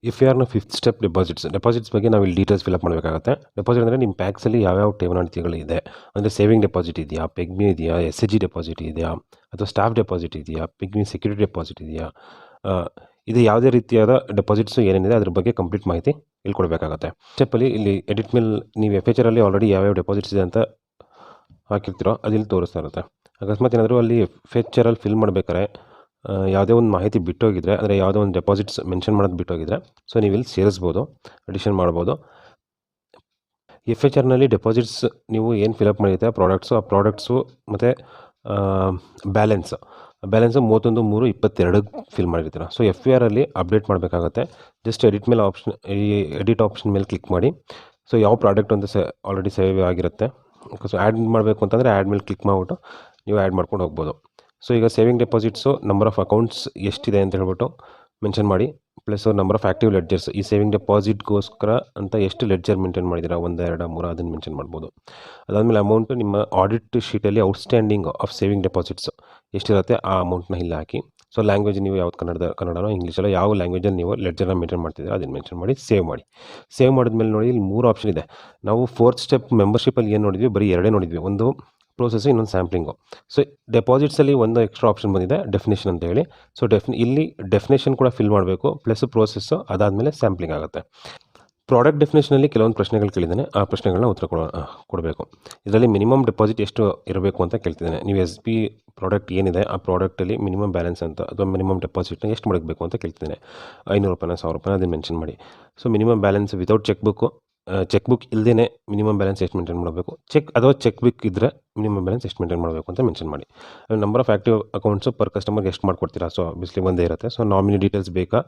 FVRನ fifth step deposits ಬಗ್ಗೆ ನಾವು ಇಲ್ಲಿ ಡೀಟೇಲ್ಸ್ ಫಿಲಪ್ ಮಾಡಬೇಕಾಗುತ್ತೆ. ಡೆಪಾಸಿಟ್ ಅಂದರೆ ನಿಮ್ಮ ಪ್ಯಾಕ್ಸಲ್ಲಿ ಯಾವ್ಯಾವ ಠೇವಣಿಗಳಿದೆ, ಅಂದರೆ ಸೇವಿಂಗ್ ಡೆಪಾಸಿಟ್ ಇದೆಯಾ, ಪೆಗ್ಮಿ ಇದೆಯಾ, SHG ಡೆಪಾಸಿಟ್ ಇದೆಯಾ, ಅಥವಾ ಸ್ಟಾಫ್ ಡೆಪಾಸಿಟ್ ಇದೆಯಾ, ಪಿಗ್ಮಿ ಸೆಕ್ಯೂರಿಟಿ ಡೆಪಾಸಿಟ್ ಇದೆಯಾ, ಇದು ಯಾವುದೇ ರೀತಿಯಾದ ಡೆಪಾಸಿಟ್ಸು ಏನೇನಿದೆ ಅದ್ರ ಬಗ್ಗೆ ಕಂಪ್ಲೀಟ್ ಮಾಹಿತಿ ಇಲ್ಲಿ ಕೊಡಬೇಕಾಗುತ್ತೆ. ಸ್ಟೆಪ್ಪಲ್ಲಿ ಇಲ್ಲಿ ಎಡಿಟ್ ಮೇಲೆ ನೀವು FHRಲ್ಲಿ ಆಲ್ರೆಡಿ ಯಾವ್ಯಾವ ಡೆಪಾಸಿಟ್ಸ್ ಇದೆ ಅಂತ ಹಾಕಿರ್ತೀರೋ ಅದು ಇಲ್ಲಿ ತೋರಿಸ್ತಾ ಇರುತ್ತೆ. ಅಕಸ್ಮಾತ್ ಏನಾದರೂ ಅಲ್ಲಿ FHRಲ್ಲಿ ಫಿಲ್ ಮಾಡಬೇಕಾದ್ರೆ ಯಾವುದೇ ಒಂದು ಮಾಹಿತಿ ಬಿಟ್ಟೋಗಿದ್ರೆ, ಅಂದರೆ ಯಾವುದೋ ಒಂದು ಡೆಪಾಸಿಟ್ಸ್ ಮೆನ್ಷನ್ ಮಾಡೋದು ಬಿಟ್ಟೋಗಿದ್ರೆ, ಸೊ ನೀವು ಇಲ್ಲಿ ಸೇರಿಸ್ಬೋದು, ಅಡಿಷನ್ ಮಾಡ್ಬೋದು. FHRನಲ್ಲಿ ಡೆಪಾಸಿಟ್ಸ್ ನೀವು ಏನು ಫಿಲಪ್ ಮಾಡಿರುತ್ತೆ ಆ ಪ್ರಾಡಕ್ಟ್ಸು ಮತ್ತು ಬ್ಯಾಲೆನ್ಸು 31/3/22 ಫಿಲ್ ಮಾಡಿರ್ತೀರ. ಸೊ FVRಲ್ಲಿ ಅಪ್ಡೇಟ್ ಮಾಡಬೇಕಾಗತ್ತೆ. ಜಸ್ಟ್ ಎಡಿಟ್ ಆಪ್ಷನ್ ಮೇಲೆ ಕ್ಲಿಕ್ ಮಾಡಿ. ಸೊ ಯಾವ ಪ್ರಾಡಕ್ಟ್ ಅಂತ ಆಲ್ರೆಡಿ ಸೇವ್ ಆಗಿರುತ್ತೆ. ಸೊ ಆ್ಯಡ್ ಮಾಡಬೇಕು ಅಂತಂದರೆ ಆ್ಯಡ್ ಮೇಲೆ ಕ್ಲಿಕ್ ಮಾಡಿಬಿಟ್ಟು ನೀವು ಆ್ಯಡ್ ಮಾಡ್ಕೊಂಡು ಹೋಗ್ಬೋದು. ಸೊ ಈಗ saving deposits number of accounts ಎಷ್ಟಿದೆ ಅಂತ ಹೇಳ್ಬಿಟ್ಟು ಮೆನ್ಷನ್ ಮಾಡಿ, plus number of active ledgers, ಈ ಸೇವಿಂಗ್ ಡೆಪಾಸಿಟ್ಗೋಸ್ಕರ ಅಂತ ಎಷ್ಟು ಲೆಡ್ಜರ್ ಮೇಂಟೈನ್ ಮಾಡಿದ್ದೀರಾ, 1, 2, 3 ಅದನ್ನು ಮೆನ್ಷನ್ ಮಾಡ್ಬೋದು. ಅದಾದಮೇಲೆ ಅಮೌಂಟು ನಿಮ್ಮ ಆಡಿಟ್ ಶೀಟಲ್ಲಿ ಔಟ್ಸ್ಟ್ಯಾಂಡಿಂಗ್ ಆಫ್ ಸೇವಿಂಗ್ ಡೆಪಾಸಿಟ್ಸ್ ಎಷ್ಟಿರುತ್ತೆ ಆ ಅಮೌಂಟ್ನ ಇಲ್ಲಿ ಹಾಕಿ. ಸೊ ಲ್ಯಾಂಗ್ವೇಜ್ ನೀವು ಯಾವ್ದು ಕನ್ನಡನೋ ಇಂಗ್ಲೀಷಲ್ಲ ಯಾವ ಲ್ಯಾಂಗ್ವೇಜಲ್ಲಿ ನೀವು ಲೆಡ್ಜರ್ನ ಮೇಂಟೈನ್ ಮಾಡ್ತಿದ್ದೀರಾ ಅದನ್ನು ಮೆನ್ಷನ್ ಮಾಡಿ ಸೇವ್ ಮಾಡಿ. ಸೇವ್ ಮಾಡಿದ್ಮೇಲೆ ನೋಡಿ ಇಲ್ಲಿ 3 ಆಪ್ಷನ್ ಇದೆ. ನಾವು 4th ಸ್ಟೆಪ್ ಮೆಂಬರ್ಶಿಪ್ಪಲ್ಲಿ ಏನು ನೋಡಿದ್ವಿ, ಬರೀ 2 ನೋಡಿದ್ವಿ, ಒಂದು ಪ್ರೋಸೆಸ್ಸು, ಇನ್ನೊಂದು ಸ್ಯಾಂಪ್ಲಿಂಗು. ಸೊ ಡೆಪಾಸಿಟ್ಸಲ್ಲಿ ಒಂದು ಎಕ್ಸ್ಟ್ರಾ ಆಪ್ಷನ್ ಬಂದಿದೆ, ಡೆಫಿನೇಷನ್ ಅಂತ ಹೇಳಿ. ಸೊ ಇಲ್ಲಿ ಡೆಫಿನೇಷನ್ ಕೂಡ ಫಿಲ್ ಮಾಡಬೇಕು, ಪ್ಲಸ್ ಪ್ರೋಸೆಸ್ಸು, ಅದಾದಮೇಲೆ ಸ್ಯಾಂಪ್ಲಿಂಗ್ ಆಗುತ್ತೆ. ಪ್ರಾಡಕ್ಟ್ ಡೆಫಿನೇಷನಲ್ಲಿ ಕೆಲವೊಂದು ಪ್ರಶ್ನೆಗಳು ಕೇಳಿದ್ದಾನೆ, ಆ ಪ್ರಶ್ನೆಗಳನ್ನ ಉತ್ತರ ಕೊಡಬೇಕು. ಇದರಲ್ಲಿ ಮಿನಿಮಮ್ ಡೆಪಾಸಿಟ್ ಎಷ್ಟು ಇರಬೇಕು ಅಂತ ಕೇಳ್ತಿದ್ದಾನೆ. ನೀವು SP ಪ್ರಾಡಕ್ಟ್ ಏನಿದೆ ಆ ಪ್ರಾಡಕ್ಟಲ್ಲಿ ಮಿನಿಮಮ್ ಬ್ಯಾಲೆನ್ಸ್ ಅಂತ ಅಥವಾ ಮಿನಿಮಮ್ ಡೆಪಾಸಿಟ್ನ ಎಷ್ಟು ಮಾಡಬೇಕು ಅಂತ ಕೇಳ್ತಿದ್ದಾನೆ. 500 ರೂಪಾಯಿನ 1000 ರೂಪಾಯಿನ ಅದನ್ನು ಮೆನ್ಷನ್ ಮಾಡಿ. So minimum balance without cheque book ಇಲ್ಲದೇ ಮಿನಿಮಮ್ ಬ್ಯಾಲೆನ್ಸ್ ಎಷ್ಟು ಮೇಂಟೈನ್ ಮಾಡಬೇಕು, ಚೆಕ್ ಬುಕ್ ಇದ್ದರೆ ಮಿನಿಮಮ್ ಬ್ಯಾಲೆನ್ಸ್ ಎಷ್ಟು ಮೇಂಟೈನ್ ಮಾಡಬೇಕು ಅಂತ ಮೆನ್ಷನ್ ಮಾಡಿ. Number of active accounts per ಕಸ್ಟಮರ್ಗೆ ಎಷ್ಟು ಮಾಡ್ಕೊಡ್ತೀರಾ, ಸೊ ಆಬ್ವಿಯಸ್ಲಿ ಒಂದೇ ಇರುತ್ತೆ. ಸೊ ನಾಮಿನಿ ಡೀಟೇಲ್ಸ್ ಬೇಕಾ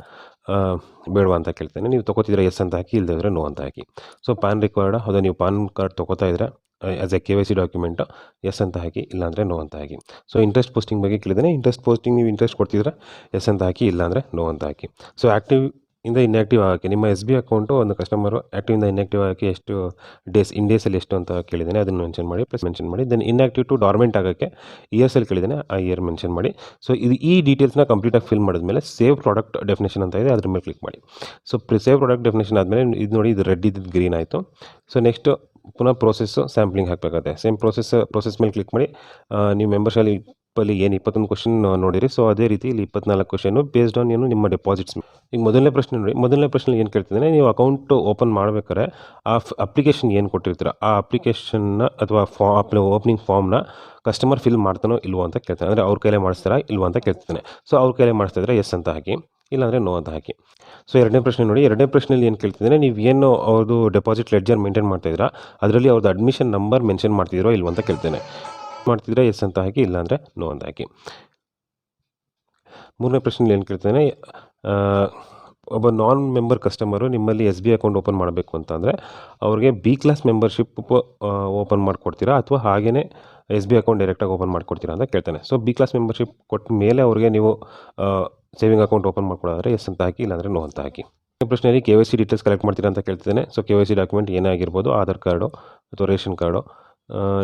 ಬೇಡವಾ ಅಂತ ಕೇಳ್ತೇನೆ. ನೀವು ತೊಗೋತಿದ್ರೆ ಎಸ್ ಅಂತ ಹಾಕಿ, ಇಲ್ಲದೇ ಇದ್ದರೆ ನೋ ಅಂತ ಹಾಕಿ. ಸೊ ಪ್ಯಾನ್ ರಿಕ್ವೈರ್ಡ್, ಅದು ನೀವು ಪಾನ್ ಕಾರ್ಡ್ ತೊಗೋತಾ ಇದ್ದರೆ as a KYC document yes ಅಂತ ಹಾಕಿ, ಇಲ್ಲಾಂದರೆ ನೋ ಅಂತ ಹಾಕಿ. ಸೊ ಇಂಟ್ರೆಸ್ಟ್ ಪೋಸ್ಟಿಂಗ್ ಬಗ್ಗೆ ಕೇಳಿದ್ದೇನೆ. ನೀವು ಇಂಟ್ರೆಸ್ಟ್ ಕೊಡ್ತಿದ್ರೆ ಎಸ್ ಅಂತ ಹಾಕಿ, ಇಲ್ಲಾಂದರೆ ನೋ ಅಂತ ಹಾಕಿ. ಸೊ ಆ್ಯಕ್ಟಿವ್ ಇಂದ ಇನ್ಆ್ಯಕ್ಟಿವ್ ಆಗೋಕ್ಕೆ ನಿಮ್ಮ SB ಅಕೌಂಟು ಒಂದು ಕಸ್ಟಮರು ಆ್ಯಕ್ಟಿವ್ ಇಂದ ಇನ್ಆ್ಯಕ್ಟಿವ್ ಆಗೋಕ್ಕೆ ಎಷ್ಟು ಡೇಸಲ್ಲಿ ಎಷ್ಟು ಅಂತ ಕೇಳಿದ್ದೇನೆ, ಅದನ್ನು ಮೆನ್ಷನ್ ಮಾಡಿ. ದೆನ್ ಇನ್ಆ್ಯಕ್ಟಿವ್ ಟು ಡಾರ್ಮೆಂಟ್ ಆಗೋಕ್ಕೆ ಇಯರ್ಸಲ್ಲಿ ಕೇಳಿದ್ದೇನೆ, ಆ ಇಯರ್ ಮೆನ್ಷನ್ ಮಾಡಿ. ಸೊ ಈ ಡೀಟೇಲ್ಸ್ನ ಕಂಪ್ಲೀಟಾಗಿ ಫಿಲ್ ಮಾಡಿದ್ಮೇಲೆ ಸೇವ್ ಪ್ರಾಡಕ್ಟ್ ಡೆಫಿನೇಷನ್ ಅಂತ ಇದೆ, ಅದ್ರ ಮೇಲೆ ಕ್ಲಿಕ್ ಮಾಡಿ. ಸೊ ಸೇವ್ ಪ್ರಾಡಕ್ಟ್ ಡೆಫಿನೇಷನ್ ಆದಮೇಲೆ ಇದು ನೋಡಿ, ಇದು ರೆಡ್ ಇದ್ದಿದ್ದು ಗ್ರೀನ್ ಆಯಿತು. ಸೊ ನೆಕ್ಸ್ಟು ಪುನಃ ಪ್ರೋಸೆಸ್ಸು ಸ್ಯಾಂಪ್ಲಿಂಗ್ ಹಾಕಬೇಕಾಗುತ್ತೆ. ಸೇಮ್ ಪ್ರೋಸೆಸ್ ಮೇಲೆ ಕ್ಲಿಕ್ ಮಾಡಿ. ನೀವು ಮೆಂಬರ್ಶಿಪ್ಪಲ್ಲಿ ಏನು 21 ಕ್ವಶನ್ ನೋಡಿರಿ, ಸೊ ಅದೇ ರೀತಿ ಇಲ್ಲಿ 24 ಕ್ವಶನು ಬೇಸ್ಡ್ ಆನ್ ಏನು ನಿಮ್ಮ ಡೆಪಾಸಿಟ್ಸ್. ಈಗ ಮೊದಲನೇ ಪ್ರಶ್ನೆ ಏನು ಕೇಳ್ತಿದ್ದಾನೆ, ನೀವು ಅಕೌಂಟ್ ಓಪನ್ ಮಾಡಬೇಕಾದ್ರೆ ಆ ಅಪ್ಲಿಕೇಶನ್ ಏನು ಕೊಟ್ಟಿರ್ತೀರ ಆ ಅಪ್ಲಿಕೇಶನ್ನ ಅಥವಾ ಓಪನಿಂಗ್ ಫಾರ್ಮ್ನ ಕಸ್ಟಮರ್ ಫಿಲ್ ಮಾಡ್ತಾನೋ ಇಲ್ವೋ ಅಂತ ಕೇಳ್ತಾನೆ. ಅಂದರೆ ಅವ್ರ ಕೈಲೇ ಮಾಡಿಸ್ತಾರಾ ಇಲ್ವೋ ಅಂತ ಕೇಳ್ತಿದ್ದಾನೆ. ಸೊ ಅವ್ರ ಕೈಲೇ ಮಾಡಿಸ್ತಾ ಇದ್ದರೆ ಎಸ್ ಅಂತ ಹಾಕಿ, ಇಲ್ಲಾಂದರೆ ನೋ ಅಂತ ಹಾಕಿ. ಸೊ ಎರಡನೇ ಪ್ರಶ್ನೆಯಲ್ಲಿ ಏನು ಕೇಳ್ತಿದ್ದಾನೆ, ನೀವು ಏನು ಅವ್ರದ್ದು ಡೆಪಾಸಿಟ್ ಲೆಡ್ಜರ್ ಮೇಂಟೈನ್ ಮಾಡ್ತಾಯಿದ್ದೀರಾ ಅದರಲ್ಲಿ ಅವ್ರದ್ದು ಅಡ್ಮಿಷನ್ ನಂಬರ್ ಮೆನ್ಷನ್ ಮಾಡ್ತಿದ್ದೀರೋ ಇಲ್ವೋ ಅಂತ ಕೇಳ್ತೇನೆ. ಮಾಡ್ತಿದ್ರೆ ಎಸ್ ಅಂತ ಹಾಕಿ, ಇಲ್ಲಾಂದರೆ ನೋ ಅಂತ ಹಾಕಿ. ಮೂರನೇ ಪ್ರಶ್ನೆಯಲ್ಲಿ ಏನು ಕೇಳ್ತಾನೆ, ಒಬ್ಬ ನಾನ್ ಮೆಂಬರ್ ಕಸ್ಟಮರು ನಿಮ್ಮಲ್ಲಿ SB ಅಕೌಂಟ್ ಓಪನ್ ಮಾಡಬೇಕು ಅಂತಂದರೆ ಅವ್ರಿಗೆ B ಕ್ಲಾಸ್ ಮೆಂಬರ್ಶಿಪ್ ಓಪನ್ ಮಾಡಿಕೊಡ್ತೀರಾ ಅಥವಾ ಹಾಗೆಯೇ SB ಅಕೌಂಟ್ ಡೈರೆಕ್ಟಾಗಿ ಓಪನ್ ಮಾಡಿಕೊಡ್ತೀರಾ ಅಂತ ಕೇಳ್ತಾನೆ. ಸೊ B ಕ್ಲಾಸ್ ಮೆಂಬರ್ಶಿಪ್ ಕೊಟ್ಟ ಮೇಲೆ ಅವ್ರಿಗೆ ನೀವು ಸೇವಿಂಗ್ ಅಕೌಂಟ್ ಓಪನ್ ಮಾಡ್ಕೊಳ್ಳೋದ್ರೆ ಎಸ್ ಅಂತ ಹಾಕಿ, ಇಲ್ಲಾಂದರೆ ನೋ ಅಂತ ಹಾಕಿ. ಪ್ರಶ್ನೆಯಲ್ಲಿ KYC ಡೀಟೇಲ್ಸ್ ಕಲೆಕ್ಟ್ ಮಾಡ್ತೀರಾ ಅಂತ ಕೇಳ್ತಿದ್ದೇನೆ. ಸೊ KYC ಡಾಕ್ಯುಮೆಂಟ್ ಏನೇ ಆಗಿರ್ಬೋದು, ಆಧಾರ್ ಕಾರ್ಡು ಅಥವಾ ರೇಷನ್ ಕಾರ್ಡು,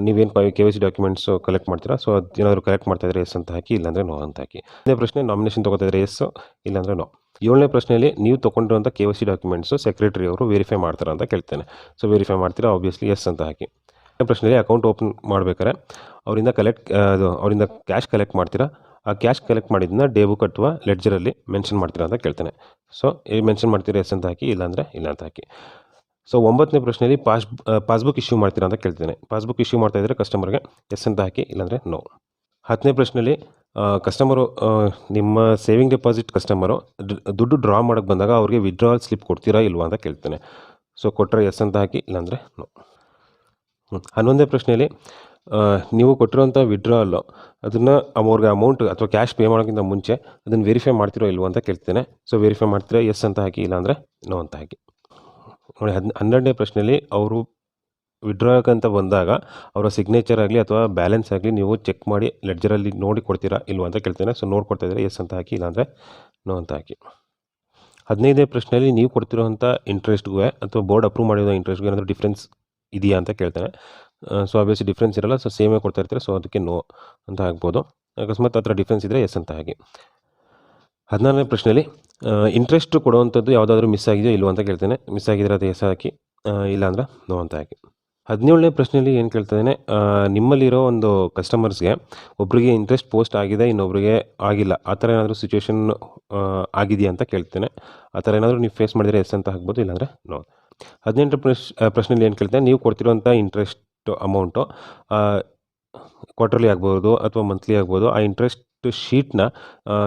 ನೀವೇನು KYC ಡಾಕ್ಯುಮೆಂಟ್ಸು ಕಲೆಕ್ಟ್ ಮಾಡ್ತೀರಾ, ಸೊ ಅದು ಏನಾದರೂ ಕಲೆಕ್ಟ್ ಮಾಡ್ತಾಯಿದ್ರೆ ಎಸ್ ಅಂತ ಹಾಕಿ, ಇಲ್ಲಾಂದರೆ ನೋ ಅಂತ ಹಾಕಿ. ಅದೇ ಪ್ರಶ್ನೆ ನಾಮಿನೇಷನ್ ತೊಗೋತಾಯಿದ್ರೆ ಎಸ್, ಇಲ್ಲಾಂದರೆ ನೋ. 7ನೇ ಪ್ರಶ್ನೆಯಲ್ಲಿ ನೀವು ತೊಗೊಂಡಿರುವಂಥ KYC ಡಾಕ್ಯುಮೆಂಟ್ಸು ಸೆಕ್ರೆಟರಿ ಅವರು ವೆರಿಫೈ ಮಾಡ್ತಾರೆ ಅಂತ ಕೇಳ್ತೇನೆ. ಸೊ ವೆರಿಫೈ ಮಾಡ್ತೀರಾ, ಆಬ್ವಿಯಸ್ಲಿ ಎಸ್ ಅಂತ ಹಾಕಿ. ಪ್ರಶ್ನೆಯಲ್ಲಿ ಅಕೌಂಟ್ ಓಪನ್ ಮಾಡಬೇಕಾದ್ರೆ ಅವರಿಂದ ಕ್ಯಾಶ್ ಕಲೆಕ್ಟ್ ಮಾಡ್ತೀರಾ, ಆ ಕ್ಯಾಶ್ ಕಲೆಕ್ಟ್ ಮಾಡಿದ್ದನ್ನ ಡೇ ಬುಕ್ ಅಥವಾ ಲೆಡ್ಜರಲ್ಲಿ ಮೆನ್ಷನ್ ಮಾಡ್ತೀರಾ ಅಂತ ಕೇಳ್ತೇನೆ. ಸೊ ಮೆನ್ಷನ್ ಮಾಡ್ತೀರಾ ಎಸ್ ಅಂತ ಹಾಕಿ, ಇಲ್ಲಾಂದರೆ ಇಲ್ಲ ಅಂತ ಹಾಕಿ. ಸೊ 9ನೇ ಪ್ರಶ್ನೆಯಲ್ಲಿ ಪಾಸ್ಬುಕ್ ಇಶ್ಯೂ ಮಾಡ್ತೀರಾ ಅಂತ ಕೇಳ್ತೇನೆ. ಪಾಸ್ಬುಕ್ ಇಶ್ಯೂ ಮಾಡ್ತಾಯಿದ್ರೆ ಕಸ್ಟಮರ್ಗೆ ಎಸ್ ಅಂತ ಹಾಕಿ, ಇಲ್ಲಾಂದರೆ ನೋ. 10ನೇ ಪ್ರಶ್ನೆಯಲ್ಲಿ ಕಸ್ಟಮರು ನಿಮ್ಮ ಸೇವಿಂಗ್ ಡೆಪಾಸಿಟ್ ಕಸ್ಟಮರು ದುಡ್ಡು ಡ್ರಾ ಮಾಡೋಕ್ಕೆ ಬಂದಾಗ ಅವ್ರಿಗೆ ವಿಡ್ರಾವಲ್ ಸ್ಲಿಪ್ ಕೊಡ್ತೀರಾ ಇಲ್ವಾ ಅಂತ ಕೇಳ್ತೇನೆ. ಸೊ ಕೊಟ್ಟರೆ ಎಸ್ ಅಂತ ಹಾಕಿ, ಇಲ್ಲಾಂದರೆ ನೋ. 11ನೇ ಪ್ರಶ್ನೆಯಲ್ಲಿ ನೀವು ಕೊಟ್ಟಿರೋಂಥ ವಿಡ್ರಾವಲ್ಲು ಅದನ್ನು ಅವ್ರಿಗೆ ಅಮೌಂಟ್ ಅಥವಾ ಕ್ಯಾಶ್ ಪೇ ಮಾಡೋಕ್ಕಿಂತ ಮುಂಚೆ ಅದನ್ನು ವೆರಿಫೈ ಮಾಡ್ತಿರೋ ಇಲ್ವೋ ಅಂತ ಕೇಳ್ತೇನೆ. ಸೊ ವೆರಿಫೈ ಮಾಡ್ತೀರಾ ಎಸ್ ಅಂತ ಹಾಕಿ, ಇಲ್ಲಾಂದರೆ ನೋ ಅಂತ ಹಾಕಿ. ನೋಡಿ 12ನೇ ಪ್ರಶ್ನೆಯಲ್ಲಿ ಅವರು ವಿಡ್ರಾಗಂತ ಬಂದಾಗ ಅವರ ಸಿಗ್ನೇಚರ್ ಆಗಲಿ ಅಥವಾ ಬ್ಯಾಲೆನ್ಸ್ ಆಗಲಿ ನೀವು ಚೆಕ್ ಮಾಡಿ ಲೆಡ್ಜರಲ್ಲಿ ನೋಡಿ ಕೊಡ್ತೀರಾ ಇಲ್ವ ಅಂತ ಕೇಳ್ತೇನೆ. ಸೊ ನೋಡ್ಕೊಡ್ತಾ ಇದ್ದರೆ ಎಸ್ ಅಂತ ಹಾಕಿ, ಇಲ್ಲಾಂದರೆ ನೋ ಅಂತ ಹಾಕಿ. 15ನೇ ಪ್ರಶ್ನೆಯಲ್ಲಿ ನೀವು ಕೊಡ್ತಿರೋಂಥ ಇಂಟ್ರೆಸ್ಟ್ಗೂ ಅಥವಾ ಬೋರ್ಡ್ ಅಪ್ರೂವ್ ಮಾಡಿರೋ ಇಂಟ್ರೆಸ್ಟ್ಗೂ ಏನಾದರೂ ಡಿಫ್ರೆನ್ಸ್ ಇದೆಯಾ ಅಂತ ಕೇಳ್ತೇನೆ. ಸೊ ಆಬ್ವಿಯಸ್ಲಿ ಡಿಫ್ರೆನ್ಸ್ ಇರಲ್ಲ, ಸೊ ಸೇಮೇ ಕೊಡ್ತಾ ಇರ್ತೀರ, ಸೊ ಅದಕ್ಕೆ ನೋ ಅಂತ ಆಗ್ಬೋದು. ಅಕಸ್ಮಾತ್ ಆ ಥರ ಡಿಫ್ರೆನ್ಸ್ ಇದ್ದರೆ ಎಸ್ ಅಂತ ಹಾಕಿ. 16ನೇ ಪ್ರಶ್ನೆಯಲ್ಲಿ ಇಂಟ್ರೆಸ್ಟ್ ಕೊಡುವಂಥದ್ದು ಯಾವುದಾದ್ರೂ ಮಿಸ್ ಆಗಿದೆಯೋ ಇಲ್ವೋ ಅಂತ ಕೇಳ್ತೇನೆ. ಮಿಸ್ ಆಗಿದ್ರೆ ಅದು ಎಸ್ ಹಾಕಿ, ಇಲ್ಲಾಂದ್ರೆ ನೋ ಅಂತ ಹಾಕಿ. 17ನೇ ಪ್ರಶ್ನೆಯಲ್ಲಿ ಏನು ಕೇಳ್ತಾಯಿದ್ದಾನೆ, ನಿಮ್ಮಲ್ಲಿರೋ ಒಂದು ಕಸ್ಟಮರ್ಸ್ಗೆ ಒಬ್ಬರಿಗೆ ಇಂಟ್ರೆಸ್ಟ್ ಪೋಸ್ಟ್ ಆಗಿದೆ, ಇನ್ನೊಬ್ಬರಿಗೆ ಆಗಿಲ್ಲ, ಆ ಥರ ಏನಾದರೂ ಸಿಚುವೇಶನ್ ಆಗಿದೆಯಾ ಅಂತ ಕೇಳ್ತೇನೆ. ಆ ಥರ ಏನಾದರೂ ನೀವು ಫೇಸ್ ಮಾಡಿದರೆ ಎಸ್ ಅಂತ ಹಾಕ್ಬೋದು, ಇಲ್ಲಾಂದರೆ ನೋ. 18ನೇ ಪ್ರಶ್ನೆಯಲ್ಲಿ ಏನು ಕೇಳ್ತೇನೆ, ನೀವು ಕೊಡ್ತಿರೋಂಥ ಇಂಟ್ರೆಸ್ಟ್ ಅಮೌಂಟು ಕ್ವಾರ್ಟರ್ಲಿ ಆಗ್ಬೋದು ಅಥವಾ ಮಂತ್ಲಿ ಆಗ್ಬೋದು, ಆ ಇಂಟ್ರೆಸ್ಟ್ ಶೀಟ್ನ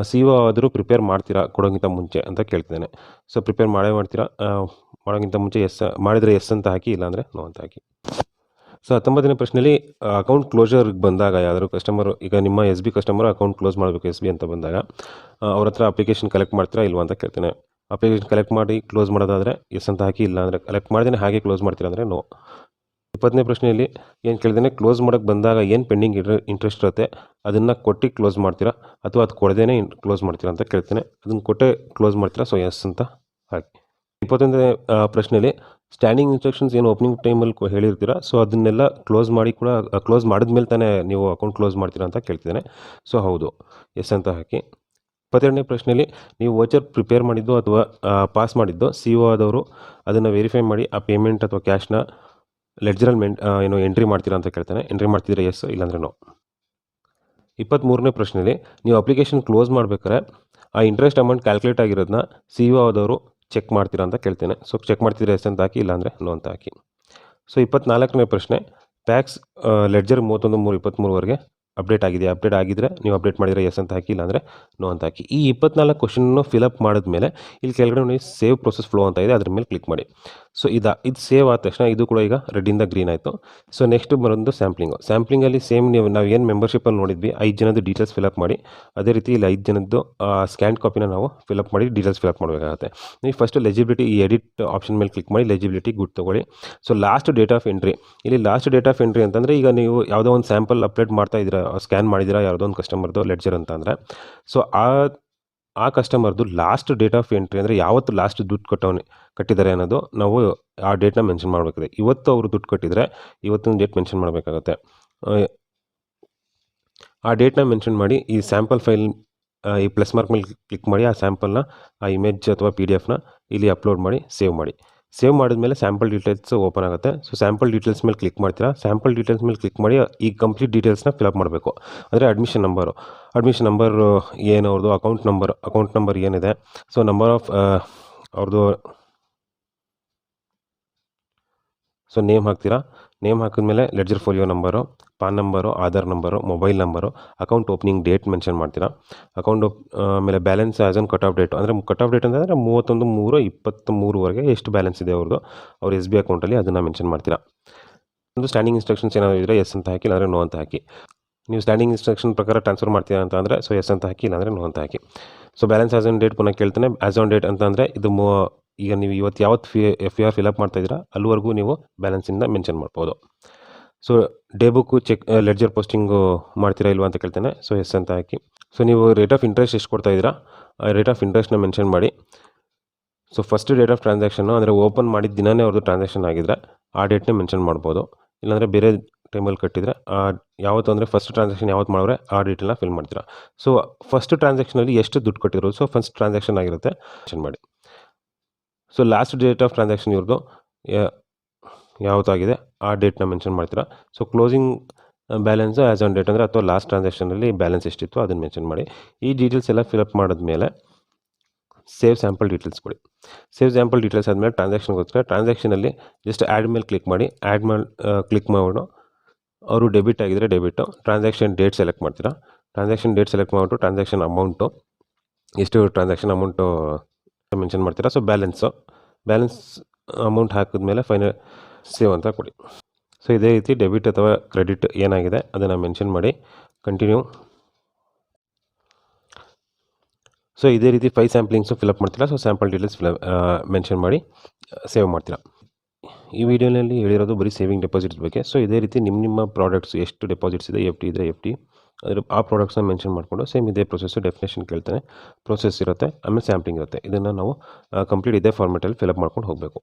ಸಿ ಒ ಆದರೂ ಪ್ರಿಪೇರ್ ಮಾಡ್ತೀರಾ ಕೊಡೋಕ್ಕಿಂತ ಮುಂಚೆ ಅಂತ ಕೇಳ್ತಿದ್ದೇನೆ. ಸೊ ಪ್ರಿಪೇರ್ ಮಾಡ್ತೀರಾ, ಮಾಡೋಕ್ಕಿಂತ ಮುಂಚೆ ಎಸ್ ಮಾಡಿದರೆ ಎಸ್ ಅಂತ ಹಾಕಿ, ಇಲ್ಲಾಂದರೆ ನೋ ಅಂತ ಹಾಕಿ. ಸೊ 19ನೇ ಪ್ರಶ್ನೆಯಲ್ಲಿ ಅಕೌಂಟ್ ಕ್ಲೋಜರ್ಗೆ ಬಂದಾಗ ಯಾವ್ದಾದ್ರು ಕಸ್ಟಮರು, ಈಗ ನಿಮ್ಮ S B customer account close ಮಾಡಬೇಕು ಎಸ್ ಬಿ ಅಂತ ಬಂದಾಗ, ಅವ್ರ ಹತ್ರ ಅಪ್ಲಿಕೇಶನ್ ಕಲೆಕ್ಟ್ ಮಾಡ್ತೀರಾ ಇಲ್ವಾ ಅಂತ ಕೇಳ್ತೇನೆ. ಅಪ್ಲಿಕೇಶನ್ ಕಲೆಕ್ಟ್ ಮಾಡಿ ಕ್ಲೋಸ್ ಮಾಡೋದಾದರೆ ಎಸ್ ಅಂತ ಹಾಕಿ, ಇಲ್ಲಾಂದರೆ ಕಲೆಕ್ಟ್ ಮಾಡಿದ್ರೆ ಹಾಗೆ ಕ್ಲೋಸ್ ಮಾಡ್ತೀರಾ ಅಂದರೆ ನೋ. 20ನೇ ಪ್ರಶ್ನೆಯಲ್ಲಿ ಏನು ಕೇಳಿದ್ದೇನೆ, ಕ್ಲೋಸ್ ಮಾಡೋಕ್ಕೆ ಬಂದಾಗ ಏನು ಪೆಂಡಿಂಗ್ ಇಂಟ್ರೆಸ್ಟ್ ಇರುತ್ತೆ ಅದನ್ನು ಕೊಟ್ಟು ಕ್ಲೋಸ್ ಮಾಡ್ತೀರಾ ಅಥವಾ ಅದು ಕೊಡದೇನೆ ಕ್ಲೋಸ್ ಮಾಡ್ತೀರಾ ಅಂತ ಕೇಳ್ತೇನೆ. ಅದನ್ನು ಕೊಟ್ಟೆ ಕ್ಲೋಸ್ ಮಾಡ್ತೀರಾ, ಸೊ ಎಸ್ ಅಂತ ಹಾಕಿ. 21ನೇ ಪ್ರಶ್ನೆಯಲ್ಲಿ ಸ್ಟ್ಯಾಂಡಿಂಗ್ ಇನ್ಸ್ಟ್ರಕ್ಷನ್ಸ್ ಏನು ಓಪನಿಂಗ್ ಟೈಮಲ್ಲಿ ಹೇಳಿರ್ತೀರಾ, ಸೊ ಅದನ್ನೆಲ್ಲ ಕ್ಲೋಸ್ ಮಾಡಿ ಕೂಡ ಕ್ಲೋಸ್ ಮಾಡಿದ್ಮೇಲೆ ತಾನೇ ನೀವು ಅಕೌಂಟ್ ಕ್ಲೋಸ್ ಮಾಡ್ತೀರಾ ಅಂತ ಕೇಳ್ತಿದ್ದೇನೆ. ಸೊ ಹೌದು, ಎಸ್ ಅಂತ ಹಾಕಿ. 22ನೇ ಪ್ರಶ್ನೆಯಲ್ಲಿ ನೀವು ವೋಚರ್ ಪ್ರಿಪೇರ್ ಮಾಡಿದ್ದು ಅಥವಾ ಪಾಸ್ ಮಾಡಿದ್ದು ಸಿ ಒ ಆದವರು ಅದನ್ನು ವೆರಿಫೈ ಮಾಡಿ ಆ ಪೇಮೆಂಟ್ ಅಥವಾ ಕ್ಯಾಶ್ನ ಲೆಡ್ಜರಲ್ಲಿ ಏನು ಎಂಟ್ರಿ ಮಾಡ್ತೀರಾ ಅಂತ ಕೇಳ್ತಾನೆ. ಎಂಟ್ರಿ ಮಾಡ್ತಿದ್ರೆ ಎಸ್, ಇಲ್ಲಾಂದರೆ ನೋ. 23ನೇ ಪ್ರಶ್ನೆಯಲ್ಲಿ ನೀವು ಅಪ್ಲಿಕೇಶನ್ ಕ್ಲೋಸ್ ಮಾಡ್ಬೇಕಾದ್ರೆ ಆ ಇಂಟ್ರೆಸ್ಟ್ ಅಮೌಂಟ್ ಕ್ಯಾಲ್ಕುಲೇಟ್ ಆಗಿರೋದನ್ನ ಸಿ ಒ ಆದವರು ಚೆಕ್ ಮಾಡ್ತೀರಾ ಅಂತ ಕೇಳ್ತೇನೆ. ಸೊ ಚೆಕ್ ಮಾಡ್ತಿದ್ರೆ ಎಸ್ ಅಂತ ಹಾಕಿ, ಇಲ್ಲಾಂದರೆ ನೋ ಅಂತ ಹಾಕಿ. ಸೊ 24ನೇ ಪ್ರಶ್ನೆ, ಪ್ಯಾಕ್ಸ್ ಲೆಡ್ಜರ್ 31/3/23ವರೆಗೆ ಅಪ್ಡೇಟ್ ಆಗಿದ್ದರೆ ನೀವು ಅಪ್ಡೇಟ್ ಮಾಡಿದರೆ ಎಸ್ ಅಂತ ಹಾಕಿ, ಇಲ್ಲಾಂದರೆ ನೋ ಅಂತ ಹಾಕಿ. ಈ 24 ಕ್ವಶನ್ನು ಫಿಲಪ್ ಮಾಡಿದ್ಮೇಲೆ ಇಲ್ಲಿ ಕೆಳಗಡೆ ನೋಡಿ ಸೇವ್ ಪ್ರೊಸೆಸ್ ಫ್ಲೋ ಅಂತ ಇದೆ, ಅದ್ರ ಮೇಲೆ ಕ್ಲಿಕ್ ಮಾಡಿ. ಸೊ ಇದು ಸೇವ್ ಆದ ತಕ್ಷಣ ಇದು ಕೂಡ ಈಗ ರೆಡ್ಡಿಂದ ಗ್ರೀನ್ ಆಯಿತು. ಸೊ ನೆಕ್ಸ್ಟ್ ಬರೋದು ಸ್ಯಾಂಪ್ಲಿಂಗಲ್ಲಿ ಸೇಮ್ ನಾವು ಏನು ಮೆಂಬರ್ಶಿಪ್ಪಲ್ಲಿ ನೋಡಿದ್ವಿ 5 ಜನದ್ದು ಡೀಟೇಲ್ಸ್ ಫಿಲಪ್ ಮಾಡಿ, ಅದೇ ರೀತಿ ಇಲ್ಲಿ 5 ಜನದ್ದು ಸ್ಕ್ಯಾನ್ ಕಾಪಿನ ನಾವು ಫಿಲಪ್ ಮಾಡಿ ಡೀಟೇಲ್ಸ್ ಫಿಲಪ್ ಮಾಡಬೇಕಾಗುತ್ತೆ. ನೀವು ಫಸ್ಟ್ ಲೆಜಿಬಿಲಿಟಿ ಈ ಎಡಿಟ್ ಆಪ್ಷನ್ ಮೇಲೆ ಕ್ಲಿಕ್ ಮಾಡಿ ಲೆಜಿಬಿಲಿಟಿ ಗುಡ್ ತೊಗೊಳ್ಳಿ. So last date of entry, ಇಲ್ಲಿ ಲಾಸ್ಟ್ ಡೇಟ್ ಆಫ್ ಎಂಟ್ರಿ ಅಂತಂದರೆ ಈಗ ನೀವು ಯಾವುದೋ ಒಂದು ಸ್ಯಾಂಪಲ್ ಅಪ್ಲೋಡ್ ಮಾಡ್ತಾ ಇದ್ದೀರಾ, ಸ್ಕ್ಯಾನ್ ಮಾಡಿದ್ದೀರಾ ಯಾವುದೋ ಒಂದು ಕಸ್ಟಮರ್ದು ಲೆಡ್ಜರ್ ಅಂತ ಅಂದರೆ, ಸೊ ಆ ಕಸ್ಟಮರ್ದು ಲಾಸ್ಟ್ ಡೇಟ್ ಆಫ್ ಎಂಟ್ರಿ ಅಂದರೆ ಯಾವತ್ತು ಲಾಸ್ಟ್ ದುಡ್ಡು ಕಟ್ಟಿದ್ದಾರೆ ಅನ್ನೋದು ನಾವು ಆ ಡೇಟ್ನ ಮೆನ್ಷನ್ ಮಾಡಬೇಕಾಗುತ್ತೆ. ಇವತ್ತು ಅವರು ದುಡ್ಡು ಕಟ್ಟಿದರೆ ಇವತ್ತಿನ ಡೇಟ್ ಮೆನ್ಷನ್ ಮಾಡಬೇಕಾಗುತ್ತೆ. ಆ ಡೇಟ್ನ ಮೆನ್ಷನ್ ಮಾಡಿ ಈ ಸ್ಯಾಂಪಲ್ ಫೈಲ್ ಈ ಪ್ಲಸ್ ಮಾರ್ಕ್ ಮೇಲೆ ಕ್ಲಿಕ್ ಮಾಡಿ ಆ ಸ್ಯಾಂಪಲ್ನ ಆ ಇಮೇಜ್ ಅಥವಾ PDF ಇಲ್ಲಿ ಅಪ್ಲೋಡ್ ಮಾಡಿ ಸೇವ್ ಮಾಡಿದ್ಮೇಲೆ ಸ್ಯಾಂಪಲ್ ಡೀಟೇಲ್ಸ್ ಓಪನ್ ಆಗುತ್ತೆ. ಸೊ ಸ್ಯಾಂಪಲ್ ಡೀಟೇಲ್ಸ್ ಮೇಲೆ ಕ್ಲಿಕ್ ಮಾಡ್ತೀರಾ. ಸ್ಯಾಂಪಲ್ ಡೀಟೇಲ್ಸ್ ಮೇಲೆ ಕ್ಲಿಕ್ ಮಾಡಿ ಈ ಕಂಪ್ಲೀಟ್ ಡೀಟೇಲ್ಸ್ನ ಫಿಲಪ್ ಮಾಡಬೇಕು. ಅಂದರೆ ಅಡ್ಮಿಷನ್ ನಂಬರು ಏನು, ಅವ್ರದ್ದು ಅಕೌಂಟ್ ನಂಬರ್ ಏನಿದೆ, ಸೊ ನಂಬರ್ ಆಫ್ ಅವ್ರದ್ದು, ಸೊ ನೇಮ್ ಹಾಕ್ತೀರಾ. ನೇಮ್ ಹಾಕಿದ್ಮೇಲೆ ledger folio number, PAN number, Aadhaar number, mobile number, account opening date mention ಮಾಡ್ತೀರಾ. ಅಕೌಂಟ್ ಆಮೇಲೆ balance as on cut off date, ಅಂದರೆ ಕಟ್ ಆಫ್ ಡೇಟ್ ಅಂತಂದರೆ 31/3/23ವರೆಗೆ ಎಷ್ಟು ಬ್ಯಾಲೆನ್ಸ್ ಇದೆ ಅವ್ರ ಎಸ್ ಬಿ ಅಕೌಂಟಲ್ಲಿ ಅದನ್ನು ಮೆನ್ಷನ್ ಮಾಡ್ತೀರಾ. ಒಂದು ಸ್ಟ್ಯಾಂಡಿಂಗ್ ಇನ್ಸ್ಟ್ರಕ್ಷನ್ಸ್ ಏನಾದರೂ ಇದ್ದರೆ ಎಸ್ ಅಂತ ಹಾಕಿ, ಇಲ್ಲಾಂದರೆ ನೋ ಅಂತ ಹಾಕಿ. ನೀವು ಸ್ಟ್ಯಾಂಡಿಂಗ್ ಇನ್ಸ್ಟ್ರಕ್ಷನ್ ಪ್ರಕಾರ ಟ್ರಾನ್ಸ್ಫರ್ ಮಾಡ್ತೀರಾ ಅಂತ ಅಂದರೆ ಸೊ ಎಸ್ ಅಂತ ಹಾಕಿ, ಇಲ್ಲಾಂದರೆ ನೋ ಅಂತ ಹಾಕಿ. So balance as on date ಪುನಃ ಕೇಳ್ತಾನೆ. ಆ್ಯಸ್ ಆನ್ ಡೇಟ್ ಅಂತ ಅಂದರೆ ಇದು ಈಗ ನೀವು ಯಾವತ್ತು FVR ಫಿಲಪ್ ಮಾಡ್ತಾಯಿದ್ದೀರಾ ಅಲ್ಲಿವರೆಗೂ ನೀವು ಬ್ಯಾಲೆನ್ಸಿಂದ ಮೆನ್ಷನ್ ಮಾಡ್ಬೋದು. So day book ledger posting ಮಾಡ್ತೀರಾ ಇಲ್ವಾ ಅಂತ ಕೇಳ್ತೇನೆ. ಸೊ ಎಸ್ ಅಂತ ಹಾಕಿ. ಸೊ ನೀವು ರೇಟ್ ಆಫ್ ಇಂಟ್ರೆಸ್ಟ್ ಎಷ್ಟು ಕೊಡ್ತಾಯಿದ್ದೀರಾ ಆ ರೇಟ್ ಆಫ್ ಇಂಟ್ರೆಸ್ಟ್ನ ಮೆನ್ಷನ್ ಮಾಡಿ. So first date of transaction ಅಂದರೆ ಓಪನ್ ಮಾಡಿದ ದಿನವೇ ಅವ್ರದ್ದು ಟ್ರಾನ್ಸಾಕ್ಷನ್ ಆಗಿದ್ದರೆ ಆ ಡೇಟ್ನೇ ಮೆನ್ಷನ್ ಮಾಡ್ಬೋದು. ಇಲ್ಲಾಂದರೆ ಬೇರೆ ಟೈಮಲ್ಲಿ ಕಟ್ಟಿದರೆ ಯಾವತ್ತು ಅಂದರೆ ಫಸ್ಟ್ ಟ್ರಾನ್ಸಾಕ್ಷನ್ ಯಾವತ್ತು ಮಾಡಿದ್ರೆ ಆ ಡೀಟೇಲ್ನ ಫಿಲ್ ಮಾಡ್ತೀರಾ. ಸೊ ಫಸ್ಟ್ ಟ್ರಾನ್ಸಾಕ್ಷನಲ್ಲಿ ಎಷ್ಟು ದುಡ್ಡು ಕಟ್ಟಿರೋದು, ಸೊ ಫಸ್ಟ್ ಟ್ರಾನ್ಸಾಕ್ಷನ್ ಆಗಿರುತ್ತೆ ಮೆನ್ಷನ್ ಮಾಡಿ. So last date of transaction ಇವ್ರದ್ದು ಯಾವತ್ತಾಗಿದೆ ಆ ಡೇಟ್ನ ಮೆನ್ಷನ್ ಮಾಡ್ತೀರಾ. So closing balance as on date ಅಂದರೆ ಅಥವಾ ಲಾಸ್ಟ್ ಟ್ರಾನ್ಸಾಕ್ಷನಲ್ಲಿ ಬ್ಯಾಲೆನ್ಸ್ ಎಷ್ಟಿತ್ತು ಅದನ್ನು ಮೆನ್ಷನ್ ಮಾಡಿ. ಈ ಡೀಟೇಲ್ಸ್ ಎಲ್ಲ ಫಿಲಪ್ ಮಾಡಿದ್ಮೇಲೆ ಸೇವ್ ಸ್ಯಾಂಪಲ್ ಡೀಟೇಲ್ಸ್ ಕೊಡಿ. ಸೇವ್ ಸ್ಯಾಂಪಲ್ ಡೀಟೇಲ್ಸ್ ಆದಮೇಲೆ ಟ್ರಾನ್ಸಾಕ್ಷನಲ್ಲಿ ಜಸ್ಟ್ ಆ್ಯಡ್ ಮೇಲೆ ಕ್ಲಿಕ್ ಮಾಡಿ. ಕ್ಲಿಕ್ ಮಾಡಿಬಿಟ್ಟು ಅವರು ಡೆಬಿಟ್ ಆಗಿದ್ದರೆ ಡೆಬಿಟು, ಟ್ರಾನ್ಸಾಕ್ಷನ್ ಡೇಟ್ ಸೆಲೆಕ್ಟ್ ಮಾಡ್ತೀರಾ. ಟ್ರಾನ್ಸಾಕ್ಷನ್ ಡೇಟ್ ಸೆಲೆಕ್ಟ್ ಮಾಡಿಬಿಟ್ಟು ಟ್ರಾನ್ಸಾಕ್ಷನ್ ಅಮೌಂಟು ಎಷ್ಟು ಟ್ರಾನ್ಸಾಕ್ಷನ್ ಅಮೌಂಟು ಮೆನ್ಷನ್ ಮಾಡ್ತೀರಾ. ಸೊ ಬ್ಯಾಲೆನ್ಸ್ ಅಮೌಂಟ್ ಹಾಕಿದ್ಮೇಲೆ ಫೈನಲ್ ಸೇವ್ ಅಂತ ಕೊಡಿ. ಸೊ ಇದೇ ರೀತಿ ಡೆಬಿಟ್ ಅಥವಾ ಕ್ರೆಡಿಟ್ ಏನಾಗಿದೆ ಅದನ್ನು ಮೆನ್ಷನ್ ಮಾಡಿ ಕಂಟಿನ್ಯೂ. ಸೊ ಇದೇ ರೀತಿ 5 ಸ್ಯಾಂಪ್ಲಿಂಗ್ಸು ಫಿಲಪ್ ಮಾಡ್ತೀರಾ. ಸೊ ಸ್ಯಾಂಪಲ್ ಡೀಟೇಲ್ಸ್ ಮೆನ್ಷನ್ ಮಾಡಿ ಸೇವ್ ಮಾಡ್ತೀರಾ. ಈ ವಿಡಿಯೋನಲ್ಲಿ ಹೇಳಿರೋದು ಬರೀ ಸೇವಿಂಗ್ ಡೆಪಾಸಿಟ್ಸ್ ಬಗ್ಗೆ. ಸೊ ಇದೇ ರೀತಿ ನಿಮ್ಮ ಪ್ರಾಡಕ್ಟ್ಸ್ ಎಷ್ಟು ಡೆಪಾಸಿಟ್ಸ್ ಇದೆ, FD ಇದ್ದರೆ FD ಅದ್ರ ಆ ಪ್ರಾಡಕ್ಟ್ಸ್ನ ಮೆನ್ಷನ್ ಮಾಡಿಕೊಂಡು ಸೇಮ್ ಇದೇ ಪ್ರೊಸೆಸ್ಸು ಡೆಫಿನೇಷನ್ ಕೇಳ್ತಾನೆ, ಪ್ರೊಸೆಸ್ ಇರುತ್ತೆ, ಆಮೇಲೆ ಸ್ಯಾಂಪ್ಲಿಂಗ್ ಇರುತ್ತೆ. ಇದನ್ನು ನಾವು ಕಂಪ್ಲೀಟ್ ಇದೇ ಫಾರ್ಮೆಟಲ್ಲಿ ಫಿಲಪ್ ಮಾಡ್ಕೊಂಡು ಹೋಗಬೇಕು.